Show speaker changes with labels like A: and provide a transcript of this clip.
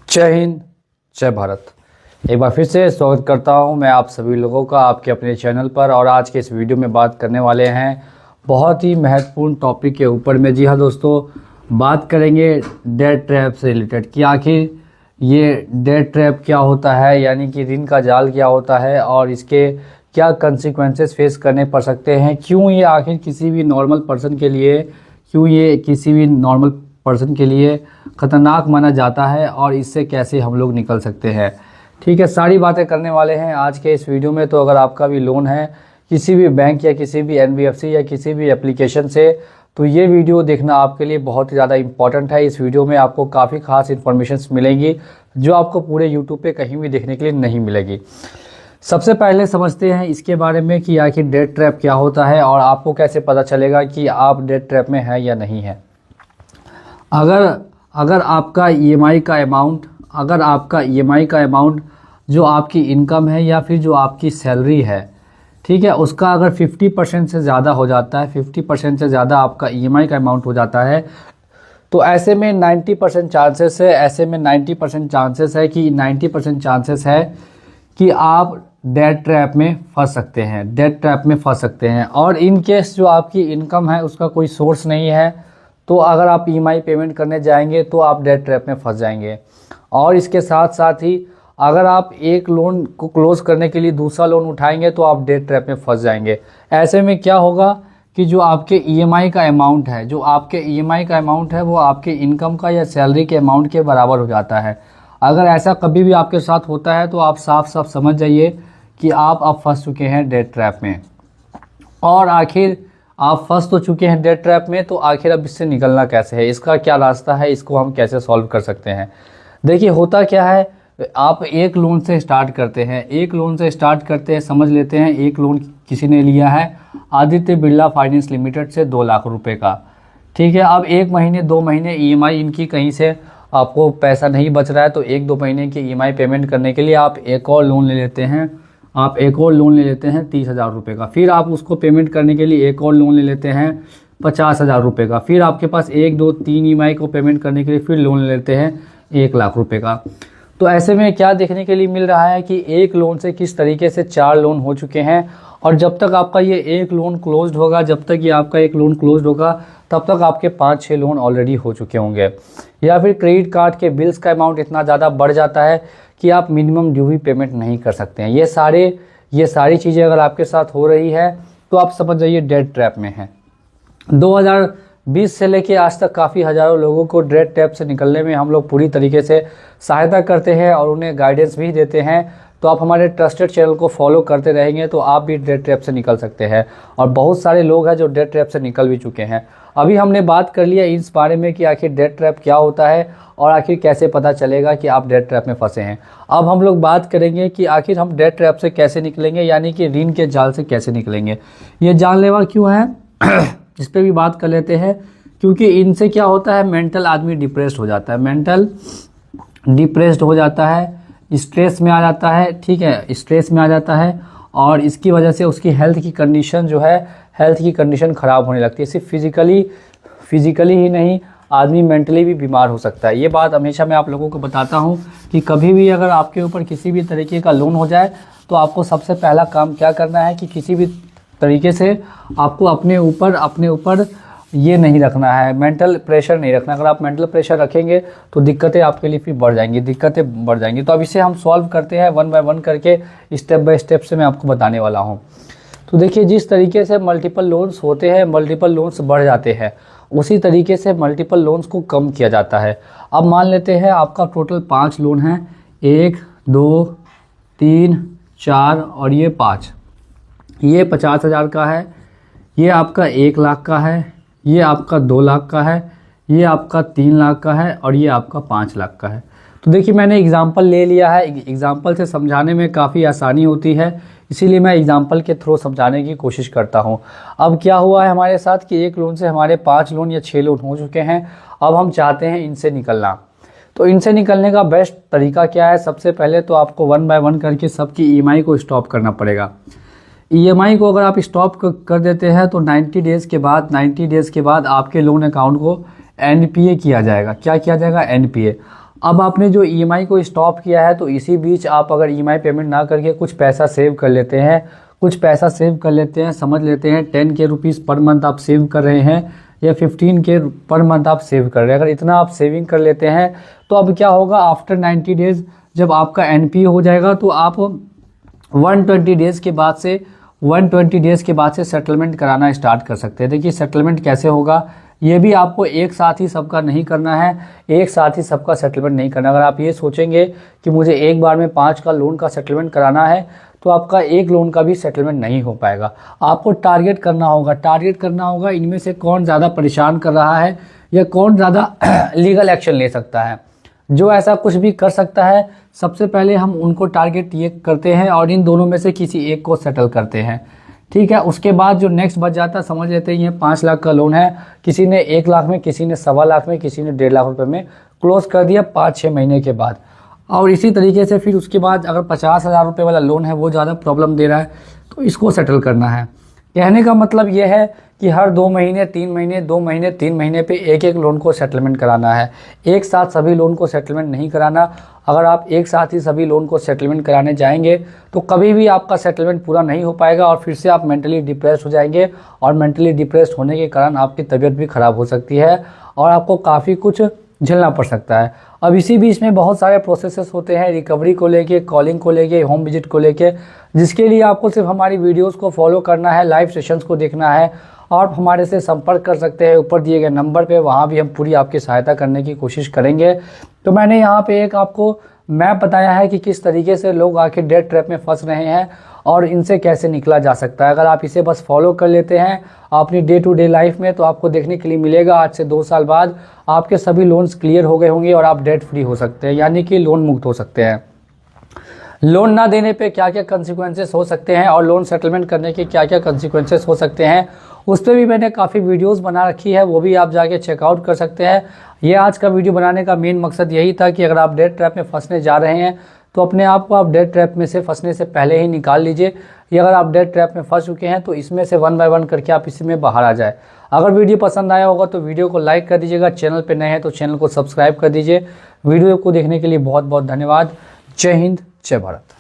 A: जय हिंद, जय भारत। एक बार फिर से स्वागत करता हूं मैं आप सभी लोगों का आपके अपने चैनल पर। और आज के इस वीडियो में बात करने वाले हैं बहुत ही महत्वपूर्ण टॉपिक के ऊपर में। जी हाँ दोस्तों, बात करेंगे डेट ट्रैप से रिलेटेड कि आखिर ये डेट ट्रैप क्या होता है, यानी कि ऋण का जाल क्या होता है और इसके क्या कंसिक्वेंसेस फेस करने पड़ सकते हैं। क्यों ये आखिर किसी भी नॉर्मल पर्सन के लिए ख़तरनाक माना जाता है और इससे कैसे हम लोग निकल सकते हैं। ठीक है, सारी बातें करने वाले हैं आज के इस वीडियो में। तो अगर आपका भी लोन है किसी भी बैंक या किसी भी NBFC या किसी भी एप्लीकेशन से, तो ये वीडियो देखना आपके लिए बहुत ही ज़्यादा इम्पॉर्टेंट है। इस वीडियो में आपको काफ़ी खास इन्फॉर्मेशन मिलेंगी जो आपको पूरे यूट्यूब पे कहीं भी देखने के लिए नहीं मिलेगी। सबसे पहले समझते हैं इसके बारे में कि आखिर डेट ट्रैप क्या होता है और आपको कैसे पता चलेगा कि आप डेट ट्रैप में हैं या नहीं है। अगर आपका EMI का अमाउंट जो आपकी इनकम है या फिर जो आपकी सैलरी है, ठीक है, उसका अगर 50% से ज़्यादा हो जाता है, 50% से ज़्यादा आपका EMI का अमाउंट हो जाता है, तो ऐसे में 90% चांसेस है कि आप डेट ट्रैप में फंस सकते हैं। और इन केस जो आपकी इनकम है उसका कोई सोर्स नहीं है, तो अगर आप EMI पेमेंट करने जाएंगे तो आप डेट ट्रैप में फंस जाएंगे। और इसके साथ साथ ही अगर आप एक लोन को क्लोज करने के लिए दूसरा लोन उठाएंगे तो आप डेट ट्रैप में फंस जाएंगे। ऐसे में क्या होगा कि जो आपके EMI का अमाउंट है वो आपके इनकम का या सैलरी के अमाउंट के बराबर हो जाता है। अगर ऐसा कभी भी आपके साथ होता है तो आप साफ साफ समझ जाइए कि आप अब फंस चुके हैं डेट ट्रैप में। और आखिर आप फंस तो चुके हैं डेट ट्रैप में, तो आखिर अब इससे निकलना कैसे है, इसका क्या रास्ता है, इसको हम कैसे सॉल्व कर सकते हैं। देखिए होता क्या है, आप एक लोन से स्टार्ट करते हैं। समझ लेते हैं एक लोन किसी ने लिया है आदित्य बिरला फाइनेंस लिमिटेड से 2 लाख रुपए का। ठीक है, अब 1 महीने 2 महीने EMI इनकी कहीं से आपको पैसा नहीं बच रहा है, तो 1-2 महीने की EMI पेमेंट करने के लिए आप एक और लोन ले लेते हैं 30,000 रुपये का। फिर आप उसको पेमेंट करने के लिए एक और लोन ले लेते हैं 50,000 रुपये का। फिर आपके पास 1, 2, 3 EMI को पेमेंट करने के लिए फिर लोन ले लेते हैं 1 लाख रुपये का। तो ऐसे में क्या देखने के लिए मिल रहा है कि एक लोन से किस तरीके से 4 लोन हो चुके हैं। और जब तक आपका ये एक लोन क्लोज्ड होगा, तब तक आपके 5-6 लोन ऑलरेडी हो चुके होंगे। या फिर क्रेडिट कार्ड के बिल्स का अमाउंट इतना ज़्यादा बढ़ जाता है कि आप मिनिमम ड्यू भी पेमेंट नहीं कर सकते हैं। ये सारी चीज़ें अगर आपके साथ हो रही है तो आप समझ जाइए डेट ट्रैप में हैं। 2020 से लेके आज तक काफ़ी हज़ारों लोगों को डेट ट्रैप से निकलने में हम लोग पूरी तरीके से सहायता करते हैं और उन्हें गाइडेंस भी देते हैं। तो आप हमारे ट्रस्टेड चैनल को फॉलो करते रहेंगे तो आप भी डेट ट्रैप से निकल सकते हैं। और बहुत सारे लोग हैं जो डेट ट्रैप से निकल भी चुके हैं। अभी हमने बात कर लिया इस बारे में कि आखिर डेट ट्रैप क्या होता है और आखिर कैसे पता चलेगा कि आप डेट ट्रैप में फंसे हैं। अब हम लोग बात करेंगे कि आखिर हम डेट ट्रैप से कैसे निकलेंगे, यानी कि ऋण के जाल से कैसे निकलेंगे। ये जानलेवा क्यों है इस पर भी बात कर लेते हैं। क्योंकि इनसे क्या होता है, मेंटल आदमी डिप्रेस्ड हो जाता है, स्ट्रेस में आ जाता है। ठीक है, स्ट्रेस में आ जाता है और इसकी वजह से उसकी हेल्थ की कंडीशन ख़राब होने लगती है। सिर्फ फिजिकली ही नहीं, आदमी मेंटली भी बीमार हो सकता है। ये बात हमेशा मैं आप लोगों को बताता हूँ कि कभी भी अगर आपके ऊपर किसी भी तरीके का लोन हो जाए तो आपको सबसे पहला काम क्या करना है कि किसी भी तरीके से आपको अपने ऊपर ये नहीं रखना है, मेंटल प्रेशर नहीं रखना। अगर आप मेंटल प्रेशर रखेंगे तो दिक्कतें आपके लिए फिर बढ़ जाएंगी। तो अब इसे हम सॉल्व करते हैं 1 बाय 1 करके, स्टेप बाय स्टेप से मैं आपको बताने वाला हूँ। तो देखिए, जिस तरीके से मल्टीपल लोन्स होते हैं, मल्टीपल लोन्स बढ़ जाते हैं, उसी तरीके से मल्टीपल लोन्स को कम किया जाता है। अब मान लेते हैं आपका टोटल 5 लोन है, 1, 2, 3, 4 और ये 5। ये 50,000 का है, ये आपका 1 लाख का है, ये आपका 2 लाख का है, ये आपका 3 लाख का है और ये आपका 5 लाख का है। तो देखिए मैंने एग्जाम्पल ले लिया है, एग्जाम्पल से समझाने में काफ़ी आसानी होती है, इसीलिए मैं एग्जाम्पल के थ्रू समझाने की कोशिश करता हूँ। अब क्या हुआ है हमारे साथ कि एक लोन से हमारे 5 लोन या 6 लोन हो चुके हैं। अब हम चाहते हैं इनसे निकलना। तो इनसे निकलने का बेस्ट तरीका क्या है, सबसे पहले तो आपको 1 बाय 1 करके सबकी EMI को स्टॉप करना पड़ेगा। EMI को अगर आप स्टॉप कर देते हैं तो 90 डेज़ के बाद आपके लोन अकाउंट को NPA किया जाएगा। क्या किया जाएगा? NPA। अब आपने जो ईएमआई को स्टॉप किया है तो इसी बीच आप अगर ईएमआई पेमेंट ना करके कुछ पैसा सेव कर लेते हैं, समझ लेते हैं 10 के रुपीज़ पर मंथ आप सेव कर रहे हैं या 15 के पर मंथ आप सेव कर रहे हैं, अगर इतना आप सेविंग कर लेते हैं तो अब क्या होगा, आफ्टर 90 डेज़ जब आपका एनपीए हो जाएगा तो आप 120 डेज़ के बाद से सेटलमेंट कराना स्टार्ट कर सकते हैं। देखिए सेटलमेंट कैसे होगा, ये भी आपको एक साथ ही सबका नहीं करना है, एक साथ ही सबका सेटलमेंट नहीं करना। अगर आप ये सोचेंगे कि मुझे एक बार में 5 का लोन का सेटलमेंट कराना है तो आपका एक लोन का भी सेटलमेंट नहीं हो पाएगा। आपको टारगेट करना होगा इनमें से कौन ज़्यादा परेशान कर रहा है या कौन ज़्यादा लीगल एक्शन ले सकता है। जो ऐसा कुछ भी कर सकता है सबसे पहले हम उनको टारगेट ये करते हैं और इन दोनों में से किसी एक को सेटल करते हैं, ठीक है। उसके बाद जो नेक्स्ट बच जाता है, समझ लेते हैं ये 5 लाख का लोन है, किसी ने 1 लाख में, किसी ने 1.25 लाख में, किसी ने 1.5 लाख रुपए में क्लोज कर दिया 5-6 महीने के बाद। और इसी तरीके से फिर उसके बाद अगर 50,000 रुपये वाला लोन है वो ज़्यादा प्रॉब्लम दे रहा है तो इसको सेटल करना है। कहने का मतलब ये है कि हर 2 महीने 3 महीने 2 महीने 3 महीने पे एक लोन को सेटलमेंट कराना है, एक साथ सभी लोन को सेटलमेंट नहीं कराना। अगर आप एक साथ ही सभी लोन को सेटलमेंट कराने जाएंगे तो कभी भी आपका सेटलमेंट पूरा नहीं हो पाएगा और फिर से आप मेंटली डिप्रेस हो जाएंगे और मेंटली डिप्रेस होने के कारण आपकी तबीयत भी ख़राब हो सकती है और आपको काफ़ी कुछ झेलना पड़ सकता है। अब इसी बीच में बहुत सारे प्रोसेसेस होते हैं रिकवरी को लेके, कॉलिंग को लेके, होम विजिट को लेके, जिसके लिए आपको सिर्फ हमारी वीडियोस को फॉलो करना है, लाइव सेशंस को देखना है और हमारे से संपर्क कर सकते हैं ऊपर दिए गए नंबर पे, वहाँ भी हम पूरी आपकी सहायता करने की कोशिश करेंगे। तो मैंने यहाँ पे एक आपको मैप बताया है कि किस तरीके से लोग आके डेट ट्रैप में फंस रहे हैं और इनसे कैसे निकला जा सकता है। अगर आप इसे बस फॉलो कर लेते हैं अपनी डे टू डे लाइफ में तो आपको देखने के लिए मिलेगा आज से 2 साल बाद आपके सभी लोन्स क्लियर हो गए होंगे और आप डेट फ्री हो सकते हैं, यानी कि लोन मुक्त हो सकते हैं। लोन ना देने पे क्या क्या कंसिक्वेंसेस हो सकते हैं और लोन सेटलमेंट करने के क्या क्या कंसिक्वेंसेस हो सकते हैं उस पर भी मैंने काफ़ी वीडियोस बना रखी है, वो भी आप जाके चेकआउट कर सकते हैं। ये आज का वीडियो बनाने का मेन मकसद यही था कि अगर आप डेट ट्रैप में फंसने जा रहे हैं तो अपने आप को आप डेट ट्रैप में से फंसने से पहले ही निकाल लीजिए, या अगर आप डेट ट्रैप में फंस चुके हैं तो इसमें से 1 बाय 1 करके आप इसमें बाहर आ जाए। अगर वीडियो पसंद आया होगा तो वीडियो को लाइक कर दीजिएगा, चैनल पर नए हैं तो चैनल को सब्सक्राइब कर दीजिए। वीडियो को देखने के लिए बहुत बहुत धन्यवाद। जय हिंद, जय भारत।